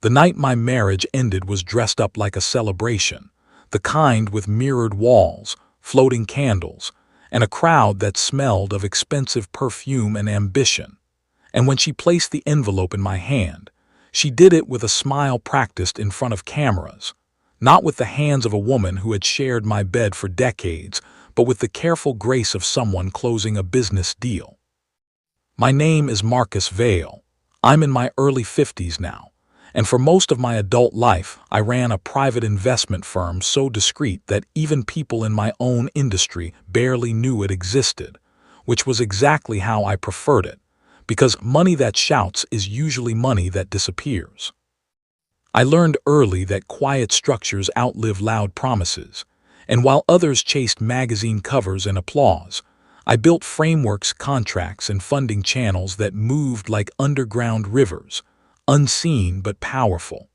The night my marriage ended was dressed up like a celebration, the kind with mirrored walls, floating candles, and a crowd that smelled of expensive perfume and ambition. And when she placed the envelope in my hand, she did it with a smile practiced in front of cameras, not with the hands of a woman who had shared my bed for decades, but with the careful grace of someone closing a business deal. My name is Marcus Vale. I'm in my early 50s now, and for most of my adult life, I ran a private investment firm so discreet that even people in my own industry barely knew it existed, which was exactly how I preferred it, because money that shouts is usually money that disappears. I learned early that quiet structures outlive loud promises, and while others chased magazine covers and applause, I built frameworks, contracts, and funding channels that moved like underground rivers, unseen but powerful.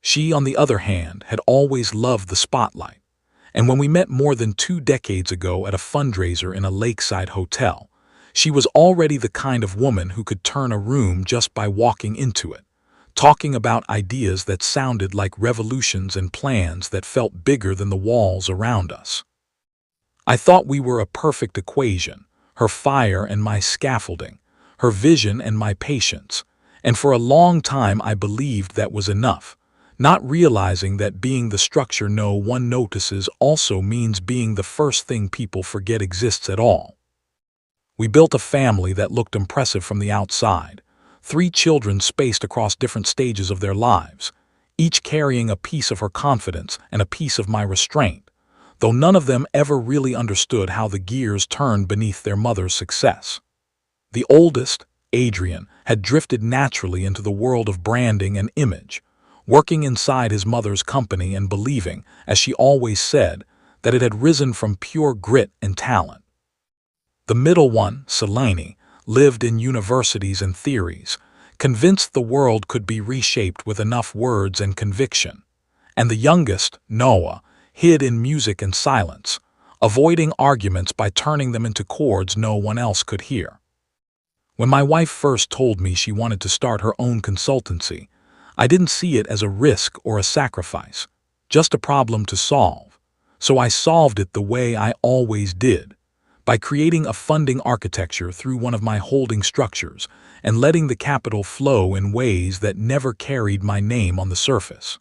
She, on the other hand, had always loved the spotlight, and when we met more than 2 decades ago at a fundraiser in a lakeside hotel, she was already the kind of woman who could turn a room just by walking into it, talking about ideas that sounded like revolutions and plans that felt bigger than the walls around us. I thought we were a perfect equation, her fire and my scaffolding, her vision and my patience, and for a long time I believed that was enough, not realizing that being the structure no one notices also means being the first thing people forget exists at all. We built a family that looked impressive from the outside, 3 children spaced across different stages of their lives, each carrying a piece of her confidence and a piece of my restraint, though none of them ever really understood how the gears turned beneath their mother's success. The oldest, Adrian, had drifted naturally into the world of branding and image, working inside his mother's company and believing, as she always said, that it had risen from pure grit and talent. The middle one, Selene, lived in universities and theories, convinced the world could be reshaped with enough words and conviction. And the youngest, Noah, hid in music and silence, avoiding arguments by turning them into chords no one else could hear. When my wife first told me she wanted to start her own consultancy, I didn't see it as a risk or a sacrifice, just a problem to solve. So I solved it the way I always did, by creating a funding architecture through one of my holding structures and letting the capital flow in ways that never carried my name on the surface.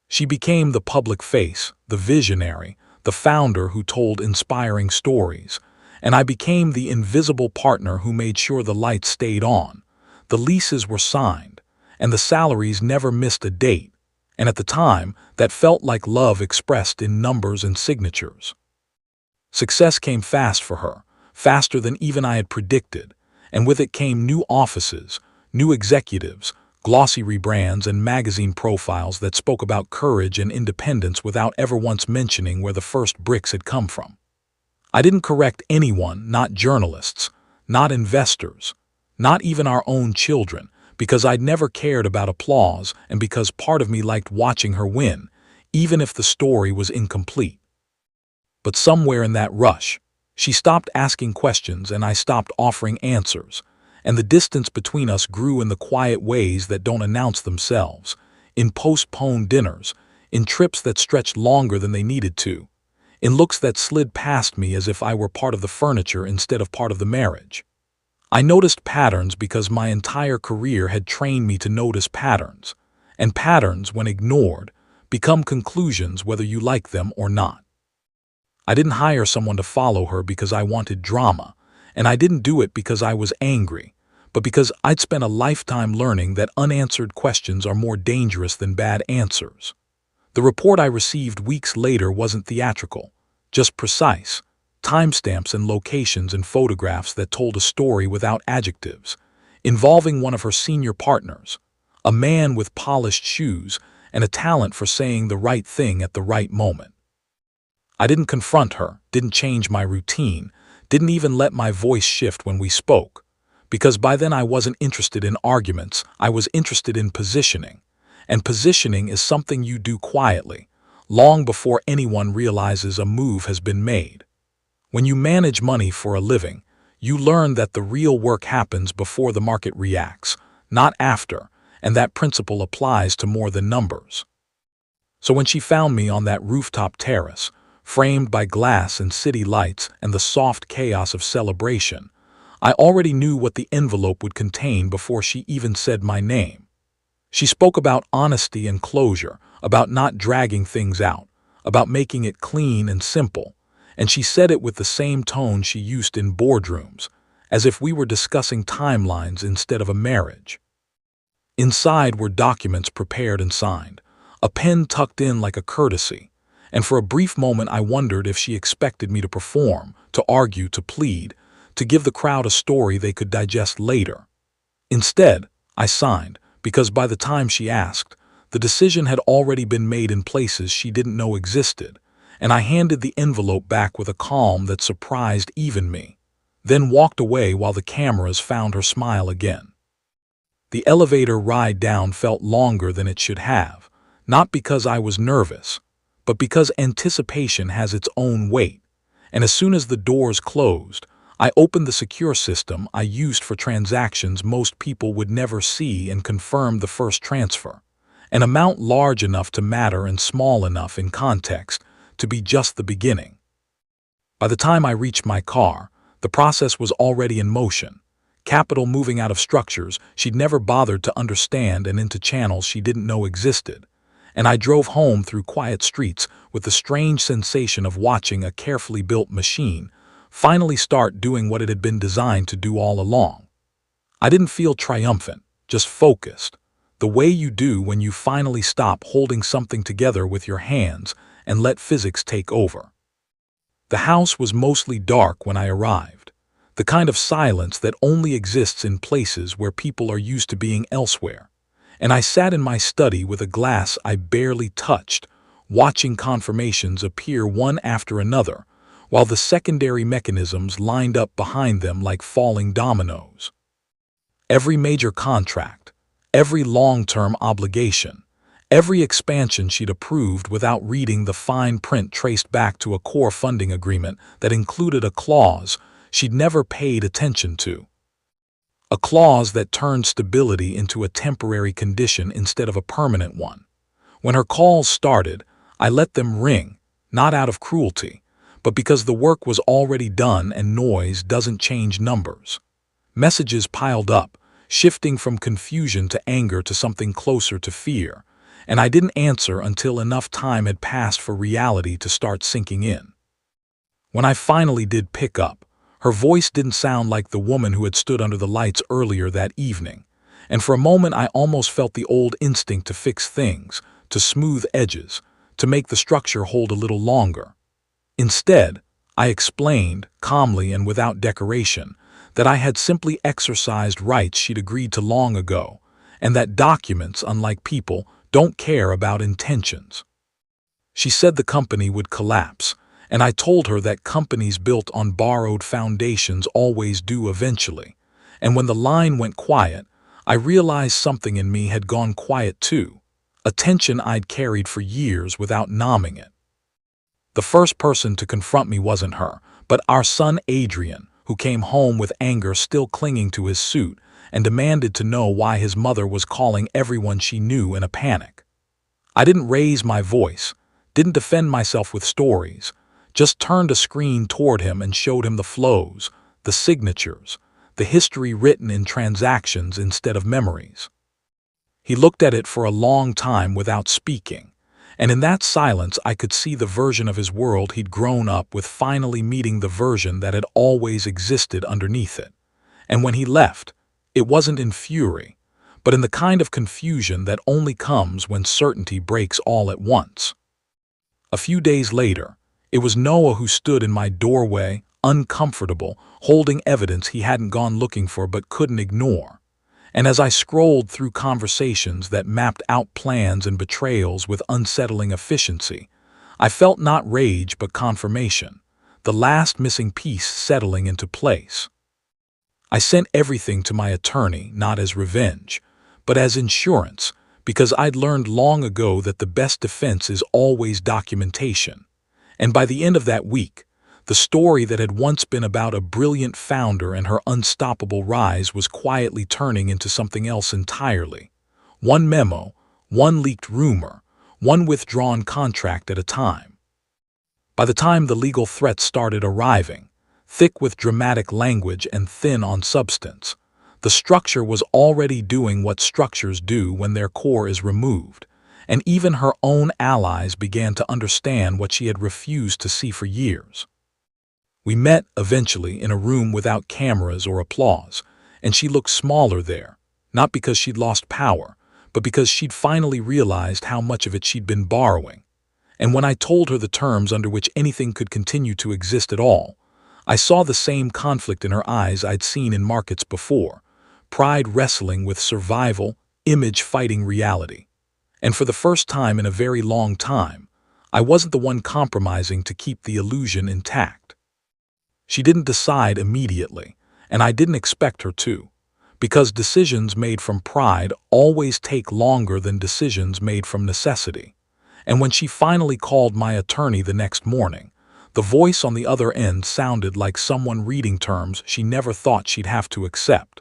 She became the public face, the visionary, the founder who told inspiring stories, and I became the invisible partner who made sure the lights stayed on, the leases were signed, and the salaries never missed a date, and at the time, that felt like love expressed in numbers and signatures. Success came fast for her, faster than even I had predicted, and with it came new offices, new executives, glossy rebrands, and magazine profiles that spoke about courage and independence without ever once mentioning where the first bricks had come from. I didn't correct anyone, not journalists, not investors, not even our own children, because I'd never cared about applause and because part of me liked watching her win, even if the story was incomplete. But somewhere in that rush, she stopped asking questions and I stopped offering answers, and the distance between us grew in the quiet ways that don't announce themselves, in postponed dinners, in trips that stretched longer than they needed to, in looks that slid past me as if I were part of the furniture instead of part of the marriage. I noticed patterns because my entire career had trained me to notice patterns, and patterns, when ignored, become conclusions whether you like them or not. I didn't hire someone to follow her because I wanted drama, and I didn't do it because I was angry, but because I'd spent a lifetime learning that unanswered questions are more dangerous than bad answers. The report I received weeks later wasn't theatrical, just precise, timestamps and locations and photographs that told a story without adjectives, involving one of her senior partners, a man with polished shoes and a talent for saying the right thing at the right moment. I didn't confront her, didn't change my routine, didn't even let my voice shift when we spoke, because by then I wasn't interested in arguments, I was interested in positioning, and positioning is something you do quietly, long before anyone realizes a move has been made. When you manage money for a living, you learn that the real work happens before the market reacts, not after, and that principle applies to more than numbers. So when she found me on that rooftop terrace, framed by glass and city lights and the soft chaos of celebration, I already knew what the envelope would contain before she even said my name. She spoke about honesty and closure, about not dragging things out, about making it clean and simple, and she said it with the same tone she used in boardrooms, as if we were discussing timelines instead of a marriage. Inside were documents prepared and signed, a pen tucked in like a courtesy, and for a brief moment I wondered if she expected me to perform, to argue, to plead, to give the crowd a story they could digest later. Instead, I signed, because by the time she asked, the decision had already been made in places she didn't know existed, and I handed the envelope back with a calm that surprised even me, then walked away while the cameras found her smile again. The elevator ride down felt longer than it should have, not because I was nervous, but because anticipation has its own weight, and as soon as the doors closed, I opened the secure system I used for transactions most people would never see and confirmed the first transfer, an amount large enough to matter and small enough in context to be just the beginning. By the time I reached my car, the process was already in motion, capital moving out of structures she'd never bothered to understand and into channels she didn't know existed, and I drove home through quiet streets with the strange sensation of watching a carefully built machine finally start doing what it had been designed to do all along. I didn't feel triumphant, just focused, the way you do when you finally stop holding something together with your hands and let physics take over. The house was mostly dark when I arrived, the kind of silence that only exists in places where people are used to being elsewhere, and I sat in my study with a glass I barely touched, watching confirmations appear one after another, while the secondary mechanisms lined up behind them like falling dominoes. Every major contract, every long-term obligation, every expansion she'd approved without reading the fine print traced back to a core funding agreement that included a clause she'd never paid attention to. A clause that turned stability into a temporary condition instead of a permanent one. When her calls started, I let them ring, not out of cruelty, but because the work was already done and noise doesn't change numbers. Messages piled up, shifting from confusion to anger to something closer to fear, and I didn't answer until enough time had passed for reality to start sinking in. When I finally did pick up, her voice didn't sound like the woman who had stood under the lights earlier that evening, and for a moment I almost felt the old instinct to fix things, to smooth edges, to make the structure hold a little longer. Instead, I explained, calmly and without decoration, that I had simply exercised rights she'd agreed to long ago, and that documents, unlike people, don't care about intentions. She said the company would collapse, and I told her that companies built on borrowed foundations always do eventually, and when the line went quiet, I realized something in me had gone quiet too, a tension I'd carried for years without numbing it. The first person to confront me wasn't her, but our son Adrian, who came home with anger still clinging to his suit and demanded to know why his mother was calling everyone she knew in a panic. I didn't raise my voice, didn't defend myself with stories, just turned a screen toward him and showed him the flows, the signatures, the history written in transactions instead of memories. He looked at it for a long time without speaking, and in that silence I could see the version of his world he'd grown up with finally meeting the version that had always existed underneath it. And when he left, it wasn't in fury, but in the kind of confusion that only comes when certainty breaks all at once. A few days later, it was Noah who stood in my doorway, uncomfortable, holding evidence he hadn't gone looking for but couldn't ignore. And as I scrolled through conversations that mapped out plans and betrayals with unsettling efficiency, I felt not rage but confirmation, the last missing piece settling into place. I sent everything to my attorney, not as revenge, but as insurance, because I'd learned long ago that the best defense is always documentation. And by the end of that week, the story that had once been about a brilliant founder and her unstoppable rise was quietly turning into something else entirely. One memo, one leaked rumor, one withdrawn contract at a time. By the time the legal threats started arriving, thick with dramatic language and thin on substance, the structure was already doing what structures do when their core is removed, and even her own allies began to understand what she had refused to see for years. We met, eventually, in a room without cameras or applause, and she looked smaller there, not because she'd lost power, but because she'd finally realized how much of it she'd been borrowing. And when I told her the terms under which anything could continue to exist at all, I saw the same conflict in her eyes I'd seen in markets before, pride wrestling with survival, image fighting reality. And for the first time in a very long time, I wasn't the one compromising to keep the illusion intact. She didn't decide immediately, and I didn't expect her to, because decisions made from pride always take longer than decisions made from necessity. And when she finally called my attorney the next morning, the voice on the other end sounded like someone reading terms she never thought she'd have to accept.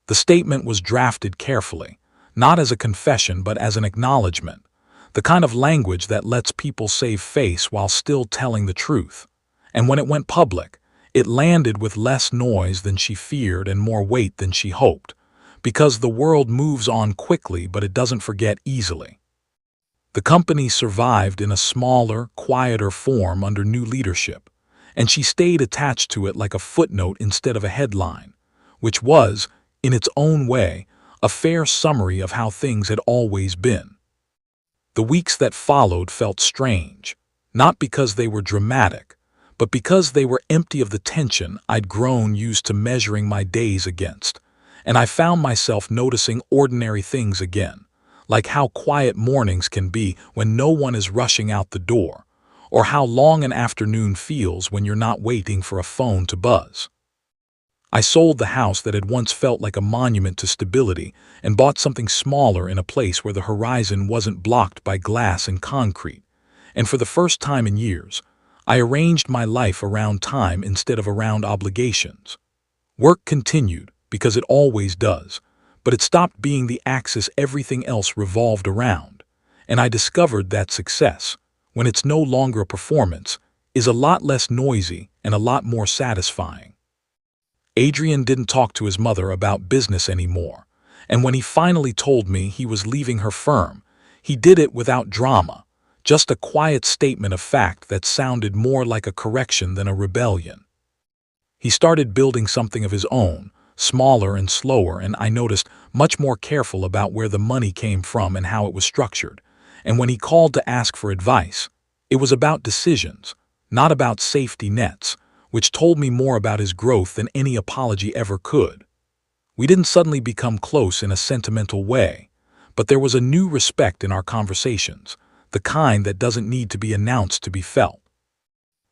The statement was drafted carefully, not as a confession but as an acknowledgement, the kind of language that lets people save face while still telling the truth. And when it went public, it landed with less noise than she feared and more weight than she hoped, because the world moves on quickly but it doesn't forget easily. The company survived in a smaller, quieter form under new leadership, and she stayed attached to it like a footnote instead of a headline, which was, in its own way, a fair summary of how things had always been. The weeks that followed felt strange, not because they were dramatic, but because they were empty of the tension I'd grown used to measuring my days against, and I found myself noticing ordinary things again, like how quiet mornings can be when no one is rushing out the door, or how long an afternoon feels when you're not waiting for a phone to buzz. I sold the house that had once felt like a monument to stability and bought something smaller in a place where the horizon wasn't blocked by glass and concrete, and for the first time in years, I arranged my life around time instead of around obligations. Work continued, because it always does, but it stopped being the axis everything else revolved around, and I discovered that success, when it's no longer a performance, is a lot less noisy and a lot more satisfying. Adrian didn't talk to his mother about business anymore, and when he finally told me he was leaving her firm, he did it without drama, just a quiet statement of fact that sounded more like a correction than a rebellion. He started building something of his own, smaller and slower, and I noticed much more careful about where the money came from and how it was structured. And when he called to ask for advice, it was about decisions, not about safety nets, which told me more about his growth than any apology ever could. We didn't suddenly become close in a sentimental way, but there was a new respect in our conversations, the kind that doesn't need to be announced to be felt.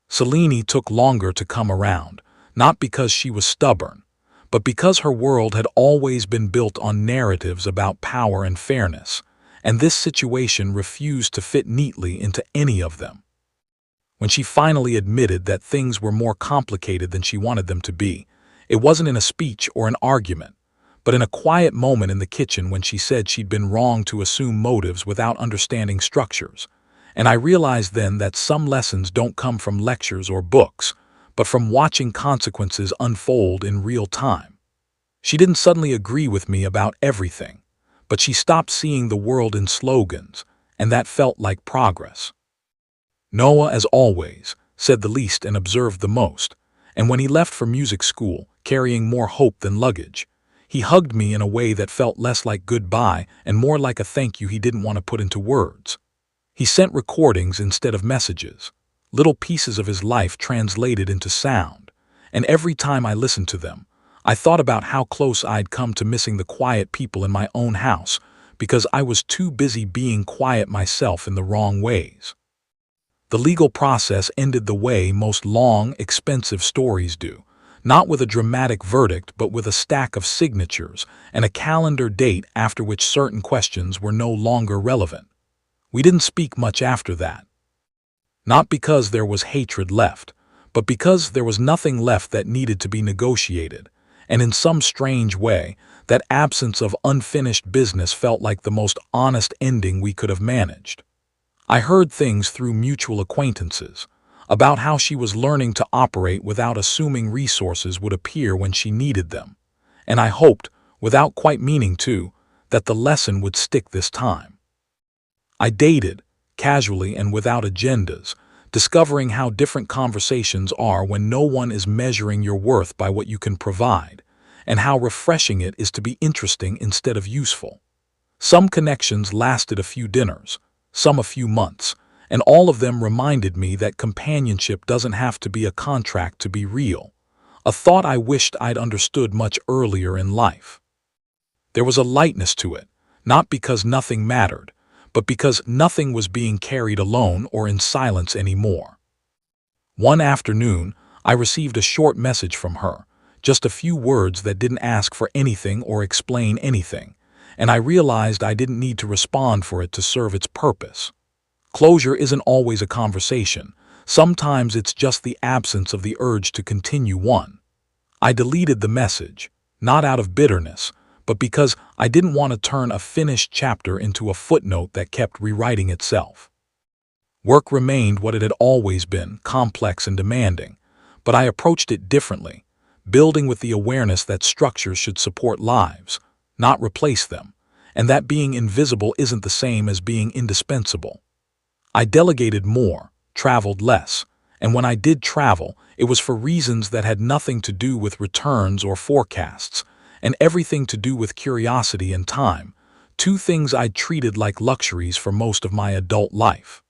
Selene took longer to come around, not because she was stubborn, but because her world had always been built on narratives about power and fairness, and this situation refused to fit neatly into any of them. When she finally admitted that things were more complicated than she wanted them to be, it wasn't in a speech or an argument, but in a quiet moment in the kitchen when she said she'd been wrong to assume motives without understanding structures. And I realized then that some lessons don't come from lectures or books, but from watching consequences unfold in real time. She didn't suddenly agree with me about everything, but she stopped seeing the world in slogans, and that felt like progress. Noah, as always, said the least and observed the most, and when he left for music school, carrying more hope than luggage, he hugged me in a way that felt less like goodbye and more like a thank you he didn't want to put into words. He sent recordings instead of messages, little pieces of his life translated into sound, and every time I listened to them, I thought about how close I'd come to missing the quiet people in my own house because I was too busy being quiet myself in the wrong ways. The legal process ended the way most long, expensive stories do, not with a dramatic verdict but with a stack of signatures and a calendar date after which certain questions were no longer relevant. We didn't speak much after that. Not because there was hatred left, but because there was nothing left that needed to be negotiated, and in some strange way, that absence of unfinished business felt like the most honest ending we could have managed. I heard things through mutual acquaintances, about how she was learning to operate without assuming resources would appear when she needed them, and I hoped, without quite meaning to, that the lesson would stick this time. I dated, casually and without agendas, discovering how different conversations are when no one is measuring your worth by what you can provide, and how refreshing it is to be interesting instead of useful. Some connections lasted a few dinners, some a few months, and all of them reminded me that companionship doesn't have to be a contract to be real, a thought I wished I'd understood much earlier in life. There was a lightness to it, not because nothing mattered, but because nothing was being carried alone or in silence anymore. One afternoon, I received a short message from her, just a few words that didn't ask for anything or explain anything, and I realized I didn't need to respond for it to serve its purpose. Closure isn't always a conversation. Sometimes it's just the absence of the urge to continue one. I deleted the message, not out of bitterness, but because I didn't want to turn a finished chapter into a footnote that kept rewriting itself. Work remained what it had always been, complex and demanding, but I approached it differently, building with the awareness that structures should support lives, not replace them, and that being invisible isn't the same as being indispensable. I delegated more, traveled less, and when I did travel, it was for reasons that had nothing to do with returns or forecasts, and everything to do with curiosity and time, two things I'd treated like luxuries for most of my adult life.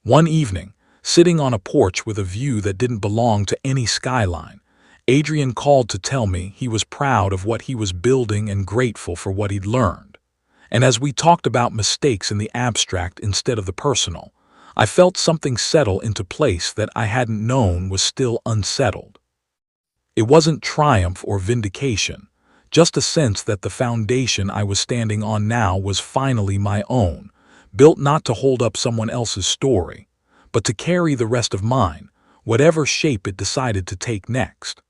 One evening, sitting on a porch with a view that didn't belong to any skyline, Adrian called to tell me he was proud of what he was building and grateful for what he'd learned. And as we talked about mistakes in the abstract instead of the personal, I felt something settle into place that I hadn't known was still unsettled. It wasn't triumph or vindication, just a sense that the foundation I was standing on now was finally my own, built not to hold up someone else's story, but to carry the rest of mine, whatever shape it decided to take next.